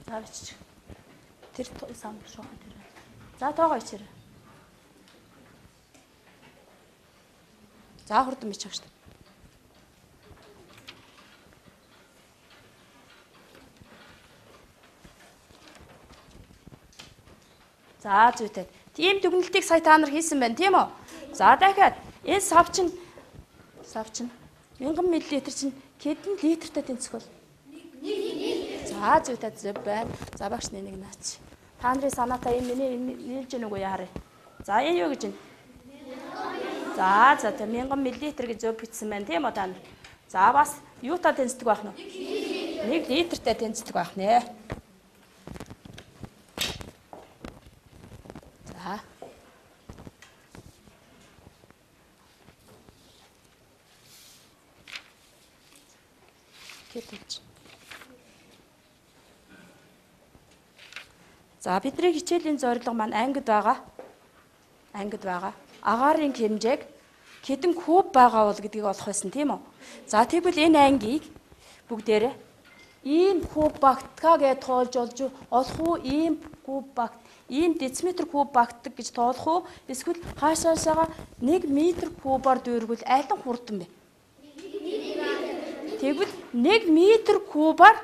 За бичиж. Тэр сам шухан тэр. За тоогоо ичээрэй. За хурдан бичих шүү дээ. За зүйтэй. Тийм дүгнэлтийг сая та нар хийсэн байна тийм үү? За дахиад энэ сав чинь 1000 мл чинь хэдэн литртэй тэнцэх бол? 1 За зүйтэй зөв байна. За багш нэг наач. Та нарын санаатаа энэ миний нийлж гэнэ үгүй яарэ. За энэ юу гэж байна? За 1000 мл гэж зөв бичсэн байна тийм үү та нар? За бас юутай тэнцдэг байх нь вэ? 1 литртэй тэнцдэг байх нэ. За. Гэтэж. За бидний хичээлийн зорилго маань ангид байгаа. Агаарын хэмжээг хэдэн куб байгаа бол гэдгийг олох байсан тийм үү? За тэгвэл энэ ангийг бүгдээрээ ийм куб багтгаа гэж тоолж олох уу? Ийм куб багт, ийм дециметр куб багтдаг гэж тоолох уу? Эсвэл хаашаашаага 1 м кубаар дүүргүүл алин хурдан бэ? Тэгвэл 1 м кубаар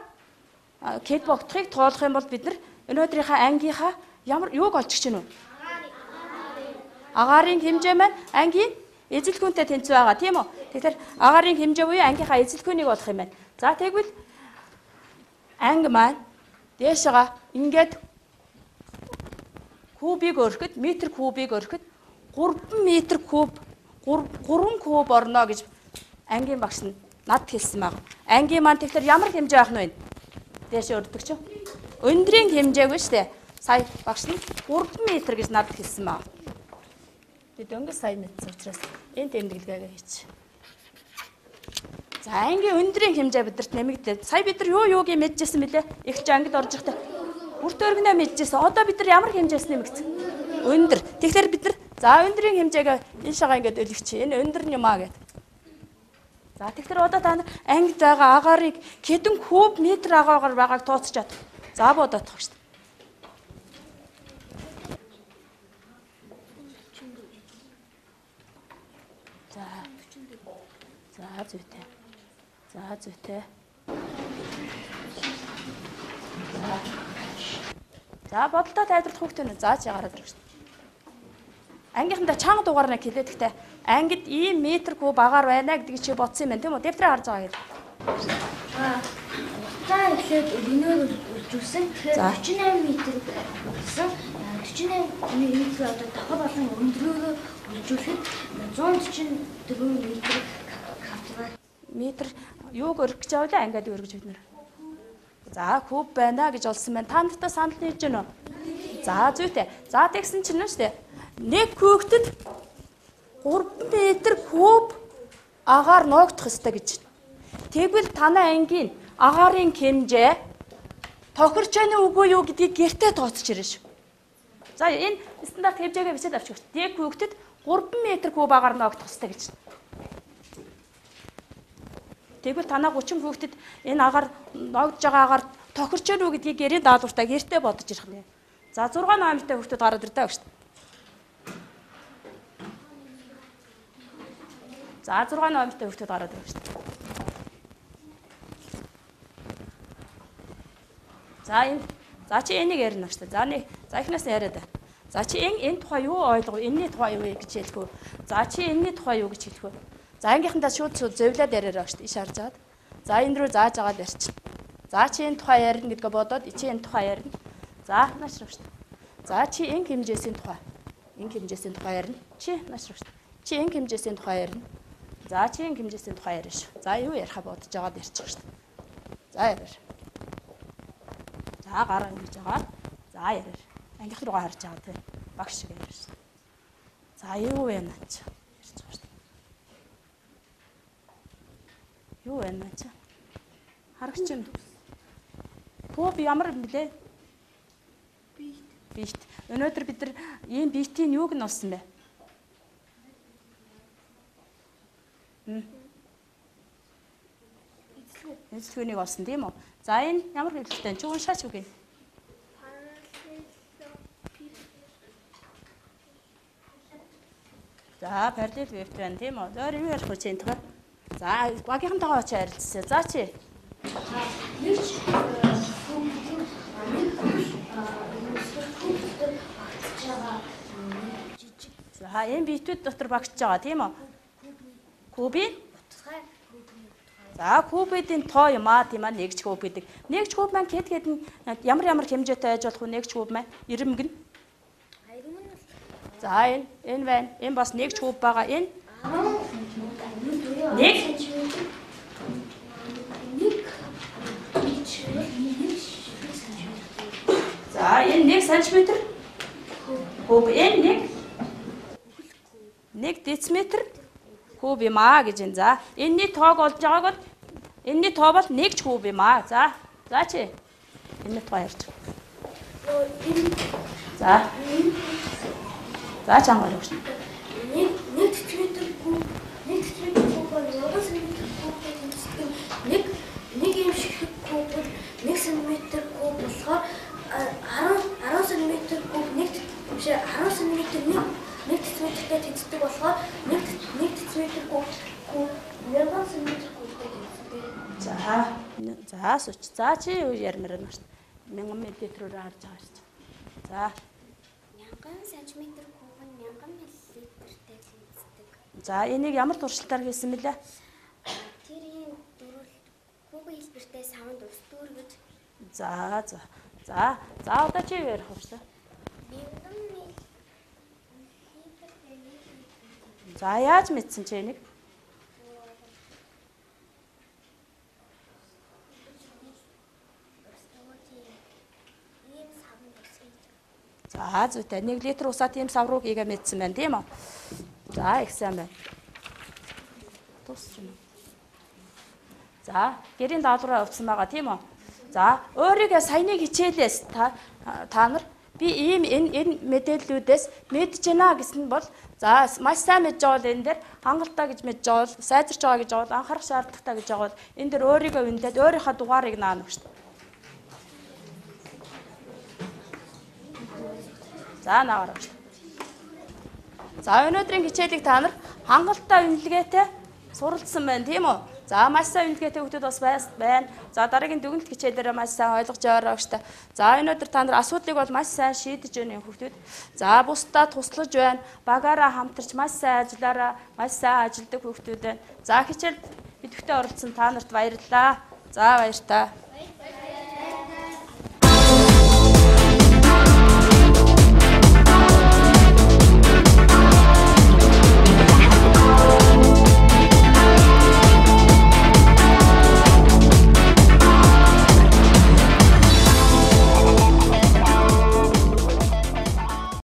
кэд багтахыг тоолох юм бол бид нар өнөөдрийнхээ ангийнхаа ямар юуг олж гिच нү? Агаарын хэмжээ маань ангийн эзэлхүүнтэй тэнцвэ байгаа тийм үү? Тэгэхээр агаарын хэмжээ буюу ангийнхаа эзэлхүүнийг олох юм байна. За тэгвэл анги маань дээшээ ингээд кубыг өргөхөд метр кубыг өргөхөд 3 м куб 3 куб орно гэж ангийн багш нь над хэлсэн баг. Ангийн маань тэгэхээр ямар хэмжээ байх нь вэ? Дээшээ өрдөг ч. Өндрийн хэмжээгүй шүү дээ. Сая багш нь 3 м гэж над хэлсэн баг. Бид өнгө сая мэдсэн учраас энэ тэмдэглэгээ хийч. За ангийн өндрийн хэмжээ бидэрт нэмэгдээ. Сая бид нар юуг мэдчихсэн бэлээ? Их ч ангид орж ихтэй. Бүрт өргөнөө мэдчихсэн. Одоо бид нар ямар хэмжээс нэмэгдсэн? Өндөр. Тэгэхээр бид нар за өндрийн хэмжээгээ энэ шагаа ингээд өлгөч. Энэ өндөр нь юм аа гэдэг. За тэгэхээр одоо та нар ангид байгаа агаарыг хэдэн куб метр агаагаар байгааг тооцож чад. За бодоод тах шүү дээ. За зүйтэй. За зүйтэй. За бодолтой тайлбарлах хүүхдээ нь зааж ягараад ирэх шүү дээ. Ангийнхандаа чанга дугаарна хэлээд гэхдээ ангид ийм метр куб агаар байна гэдгийг чи бодсон юм байна тийм үү? Дэвтрээ харж байгаа юм. За эхлээд өнөөр үржүүлсэн. Тэгэхээр 48 м болсон. 48 м одоо давхар болон өндрөөгөө үржүүлэхэд 144 м метр юуг өргөх гэж авлаа ангиад өргөж бид нэр. За куб байна гэж олсон байна. Та нартай санал нийлж гэнэ үү? За зүйтэй. За тэгсэн чинь шүү дээ. Нэг кубтд 3 м куб агаар ноогдох ёстой гэж. Тэгвэл танай ангийн агаарын хэмжээ тохирч байна үгүй юу гэдгийг гэртээ тооцож ирнэ шүү. За энэ стандарт хэмжээгээ бичээд авчих. Нэг кубтд 3 м куб агаар ноогдох ёстой гэж. Тэгвэл танаа 30 хүүхдэд энэ агаар ноогдож байгаа агаар тохирч байна уу гэдгийг гэрээ даалгавартаа гэртээ бодож ирэх нэ. За 6 номертай хүүхдэд гараад ирдэ гэж. За 6 номертай хүүхдэд гараад ирэх гэж. За чи энийг ярина шүү дээ. За эхнээс нь яриад. За чи энэ тухай юу ойлгов? Энэний тухай юу гэж хэлэх вэ? За чи энэний тухай юу гэж хэлэх вэ? За ангийнхандаа шууд зөвлөд яриараа шүү дээ. Иш харж аваад. За энэ рүү зааж агаад ярьчих. За чи энэ тухай ярина гэдгээ бодоод чи энэ тухай ярина. За наашрав шүү дээ. За чи энэ хэмжээсийн тухай. Энэ хэмжээсийн тухай ярина. Чи наашрав шүү дээ. Чи энэ хэмжээсийн тухай ярина. За чи энэ хэмжээсийн тухай ярина шүү. За юу ярихаа бодож агаад ярьчих шүү дээ. За ярина. За гараа ингэж агаад. За ярина. Ангийнх руугаа харж байгаа тийм. Багш шиг ярина шүү. За юу вэ наач? Ярьж байгаа шүү. Юу вэ наач? Харагч юм. Куб ямар юм блэ? Бит. Өнөөдөр бид нар ийм битийн юуг нь олсон бэ? Эзэлхүүнийг олсон тийм үү? За энэ ямар хэлэлтэй? Чи уншаач үгүй. За параллел вебт байна тийм үү? Зөөр юу ярих вэ чинь тэгэхээр? За багийнхантайгаа очиж харилцсан. За чи. За энэ битүүд дотор багтж байгаа тийм үү? Кубын? За кубын тоо юм аа тийм аа нэгж куб гэдэг. Нэгж куб маань хэд ямар хэмжээтэй байж болох вэ? Нэгж куб маань ирэмг нь. За энэ байна. Энэ бас нэгж куб байгаа. Энэ 1 За энэ 1 см куб энэ 1 дециметр куб юм аа гэж энэ. За энэний тоог олж байгаагаад энэний тоо бол 1 куб юм аа. За чи энэ тоо ярьж. За чангаар өгч. 1 дециметр куб бол 1 см куб гэдэг нэг юм шиг куб 1 см куб болохоор 10 см куб 1 см 1 дециметртэй тэнцдэг болохоор 1 дециметр куб 1000 см кубтэй тэнцдэг. За сууч. За чи юу ярмаар байна шүү дээ. 1000 мл-ээр харж байгаа шүү дээ. За 1000 см куб нь 1000 мл-тэй тэнцдэг. За энийг ямар туршилтаар хийсэн мэлээ? Тэрийн дөрвөл кубын хэлбэртэй савнд ус дүүр гэж. За одоо чи юу ярих вэ? За яаж мэдсэн чи энийг? За зүйтэй 1 литр усаа тийм саврууг ийгээ мэдсэн байна тийм үү? За их сайн байна. Тусч юм. За гэрийн даалгавраа өгсөн байгаа тийм үү? За өөрийгөө саяны хичээлээс та нар би ийм энэ мэдээллүүдээс мэдж байна гэсэн бол за маш сайн мэдж байгаа бол энэ дээр хангалттай гэж мэдж байгаа бол сайжирч байгаа гэж байгаа бол анхаарах шаардлагатай гэж байгаа бол энэ дээр өөрийгөө үнэлээд өөрийнхөө дугаарыг наана гэж. За наагаар гэж. За өнөөдрийн хичээлийг та нар хангалттай үнэлгээтэй суралцсан байна тийм үү? За маш сайн үнэлгээтэй хүмүүс бас байна. За дараагийн дүгнэлт хичээлээрээ маш сайн ойлгож яваарай гэж. За өнөөдөр та нар асуудлыг бол маш сайн шийдэж байна хүмүүс. За бусдаа туслаж байна. Багаараа хамтарч маш сайн ажиллаараа маш сайн ажилдаг хүмүүс байна. За хичээлд идэвхтэй оролцсон та нарт баярлалаа. За баяр та.